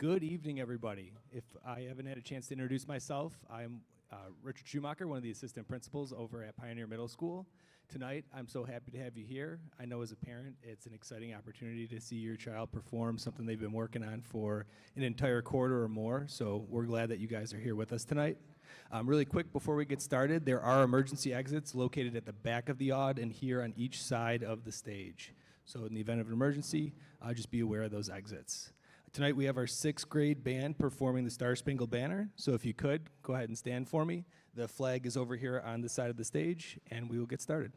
Good evening, everybody. If I haven't had a chance to introduce myself, I'm Richard Schumacher, one of the assistant principals over at Pioneer Middle School. Tonight, I'm so happy to have you here. I know as a parent, it's an exciting opportunity to see your child perform something they've been working on for an entire quarter or more, so we're glad that you guys are here with us tonight. Really quick, before we get started, there are emergency exits located at the back of the aud and here on each side of the stage. So in the event of an emergency, just be aware of those exits. Tonight we have our 6th grade band performing the Star Spangled Banner, so if you could, go ahead and stand for me. The flag is over here on the side of the stage, and we will get started.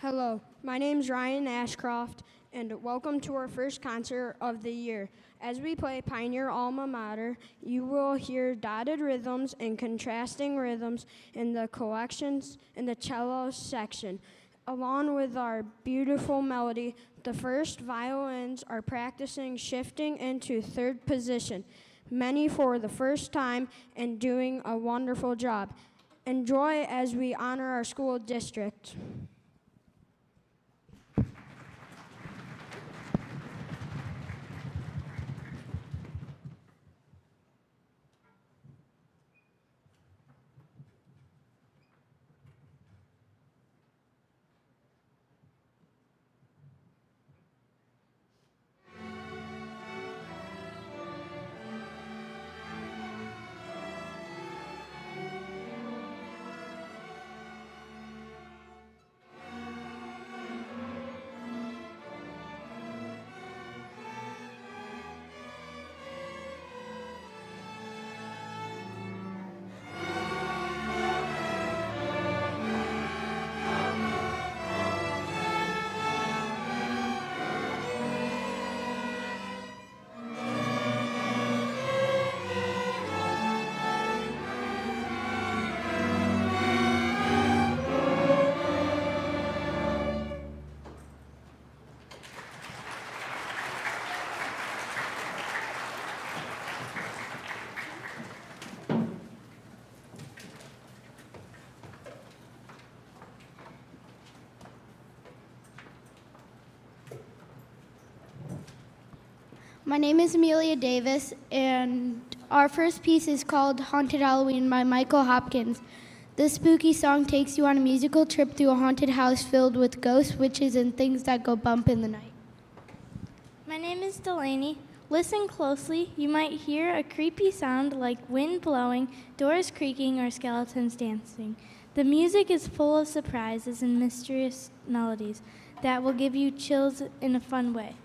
Hello, my name is Ryan Ashcroft, and welcome to our first concert of the year. As we play Pioneer Alma Mater, you will hear dotted rhythms and contrasting rhythms in the collections in the cello section. Along with our beautiful melody, the first violins are practicing shifting into third position, many for the first time and doing a wonderful job. Enjoy as we honor our school district. My name is Amelia Davis, and our first piece is called Haunted Halloween by Michael Hopkins. This spooky song takes you on a musical trip through a haunted house filled with ghosts, witches, and things that go bump in the night. My name is Delaney. Listen closely. You might hear a creepy sound like wind blowing, doors creaking, or skeletons dancing. The music is full of surprises and mysterious melodies that will give you chills in a fun way.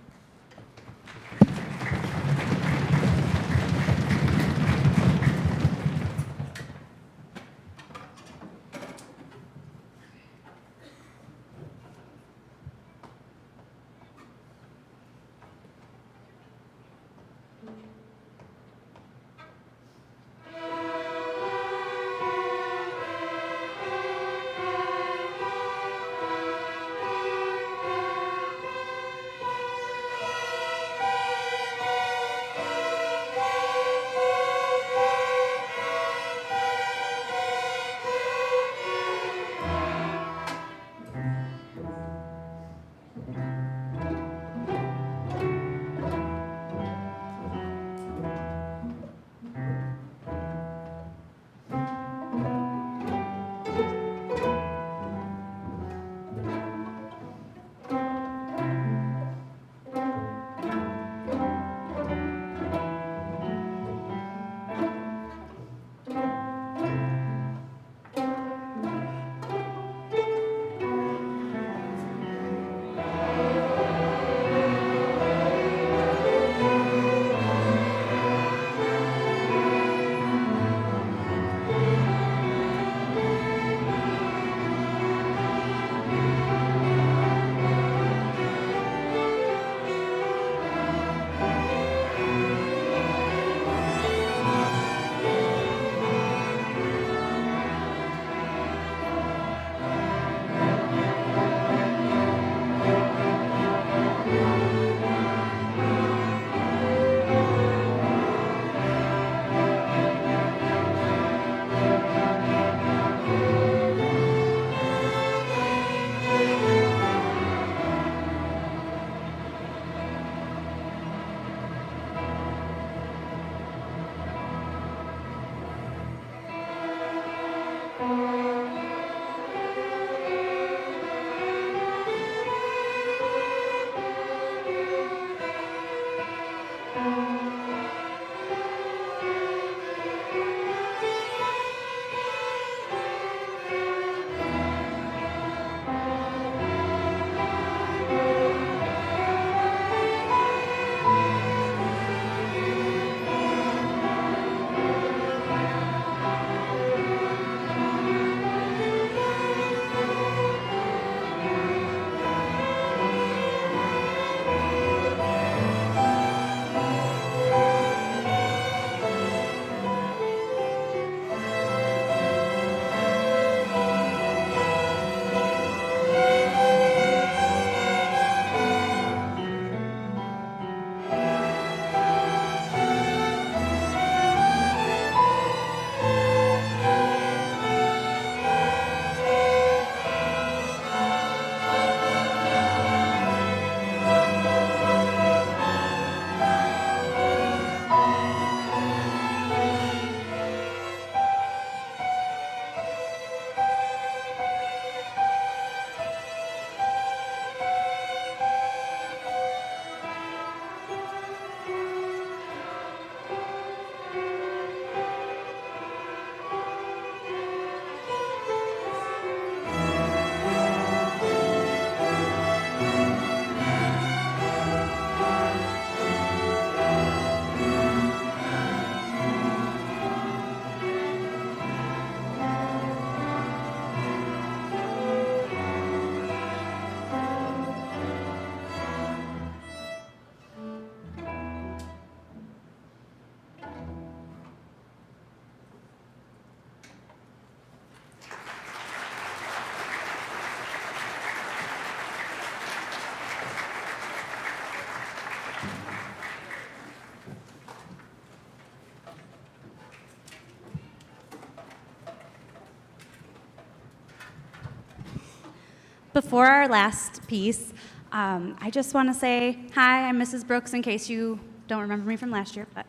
Before our last piece, I just want to say hi, I'm Mrs. Brooks, in case you don't remember me from last year. But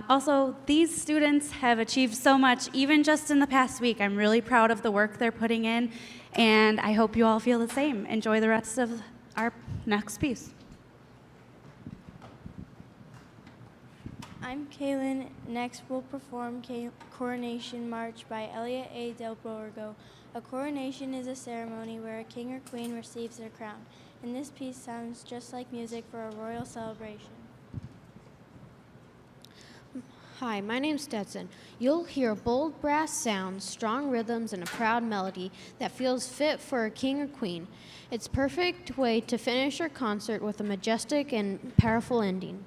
also, these students have achieved so much, even just in the past week. I'm really proud of the work they're putting in, and I hope you all feel the same. Enjoy the rest of our next piece. I'm Kaylin. Next, we'll perform Coronation March by Elliot A. Del Borgo. A coronation is a ceremony where a king or queen receives their crown, and this piece sounds just like music for a royal celebration. Hi, my name's Stetson. You'll hear bold brass sounds, strong rhythms, and a proud melody that feels fit for a king or queen. It's a perfect way to finish your concert with a majestic and powerful ending.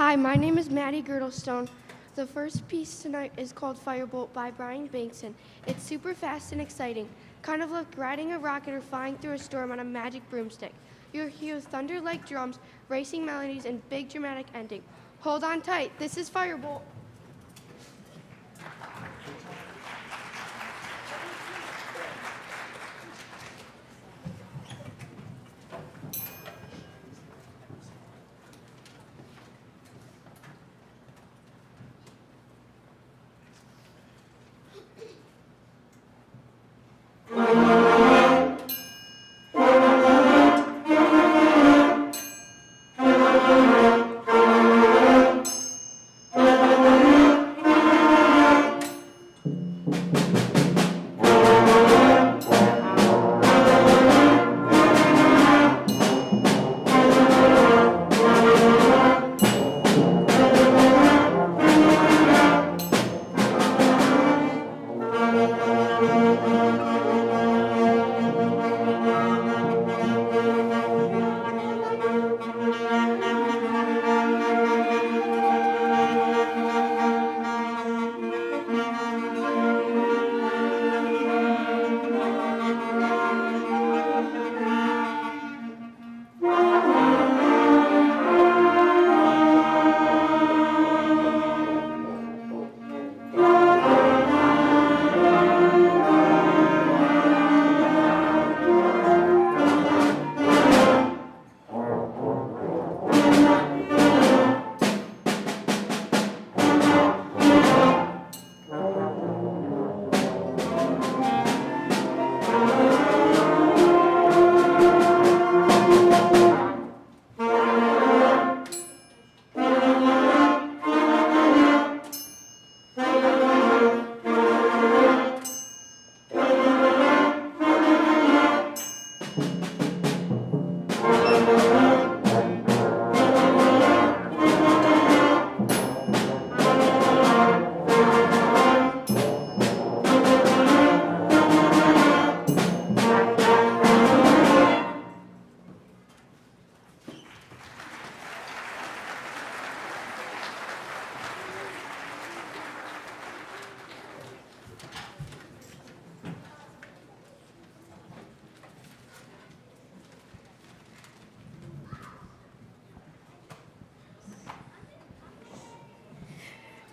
Hi, my name is Maddie Girdlestone. The first piece tonight is called Firebolt by Brian Bankson. It's super fast and exciting, kind of like riding a rocket or flying through a storm on a magic broomstick. You'll hear thunder like drums, racing melodies, and big dramatic ending. Hold on tight, this is Firebolt.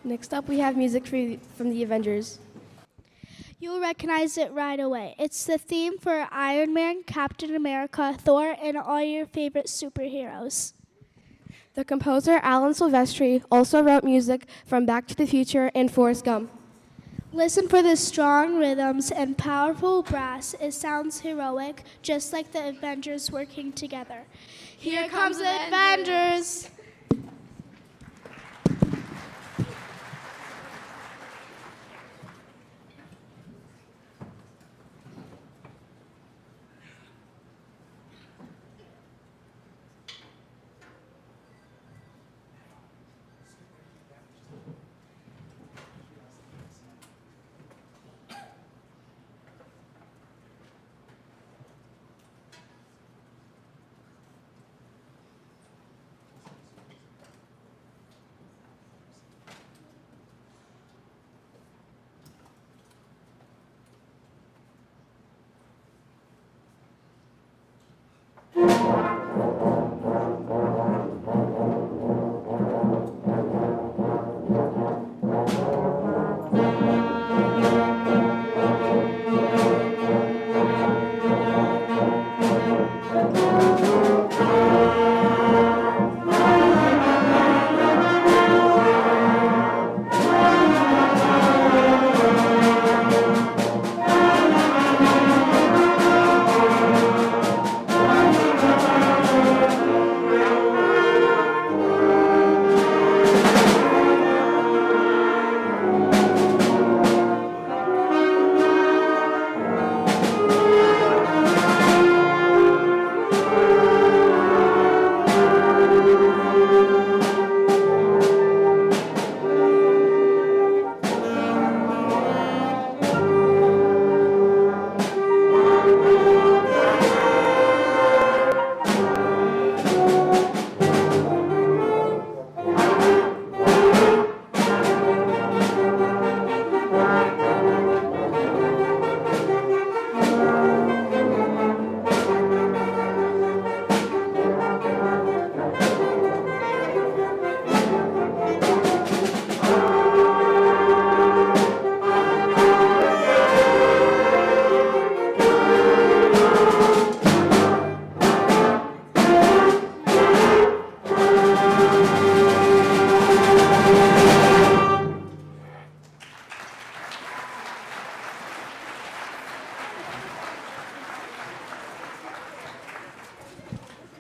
Next up, we have music from the Avengers. You'll recognize it right away. It's the theme for Iron Man, Captain America, Thor, and all your favorite superheroes. The composer Alan Silvestri also wrote music from Back to the Future and Forrest Gump. Listen for the strong rhythms and powerful brass. It sounds heroic, just like the Avengers working together. Here comes the Avengers!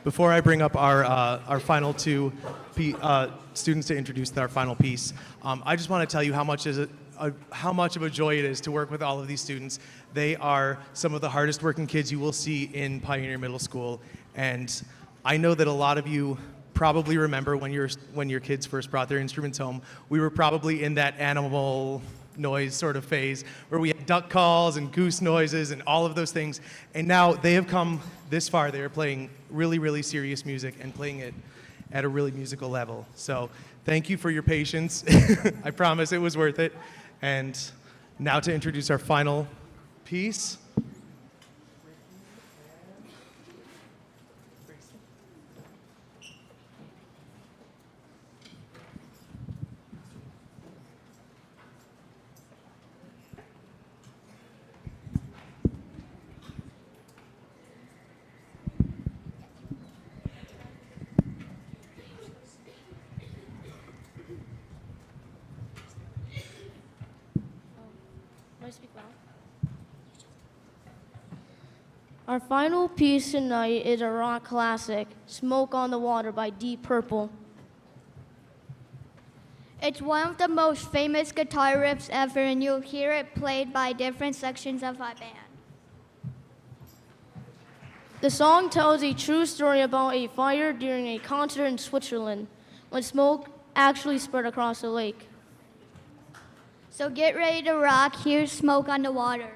before I bring up our final two students to introduce our final piece, I just want to tell you how much of a joy it is to work with all of these students. They are some of the hardest working kids you will see in Pioneer Middle School, and I know that a lot of you probably remember when your kids first brought their instruments home. We were probably in that animal noise sort of phase where we had duck calls and goose noises and all of those things, and now they have come this far. They are playing really, really serious music and playing it at a really musical level. So thank you for your patience. I promise it was worth it. And now to introduce our final piece. Our final piece tonight is a rock classic, Smoke on the Water by Deep Purple. It's one of the most famous guitar riffs ever, and you'll hear it played by different sections of our band. The song tells a true story about a fire during a concert in Switzerland, when smoke actually spread across the lake. So get ready to rock. Here's Smoke on the Water.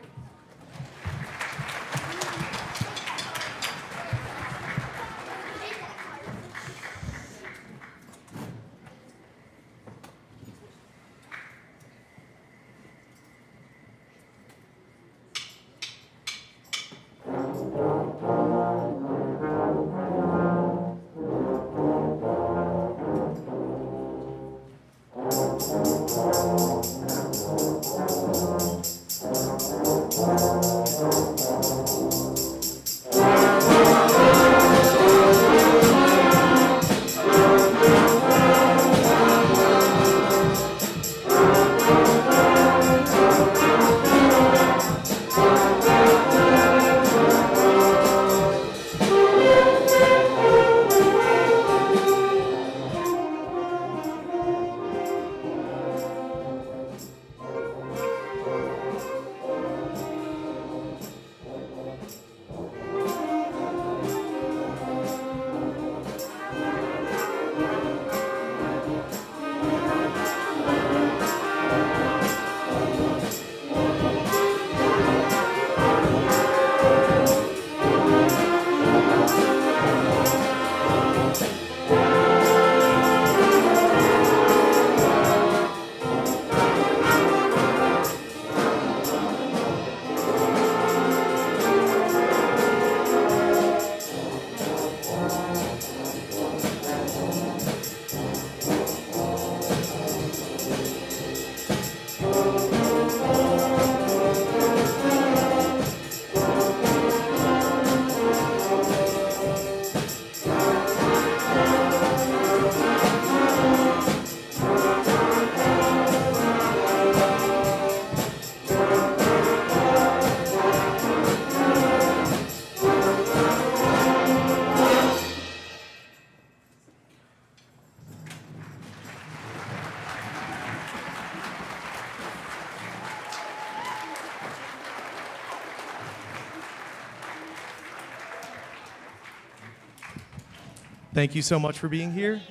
Thank you so much for being here,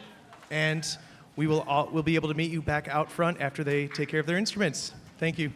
and we'll be able to meet you back out front after they take care of their instruments. Thank you.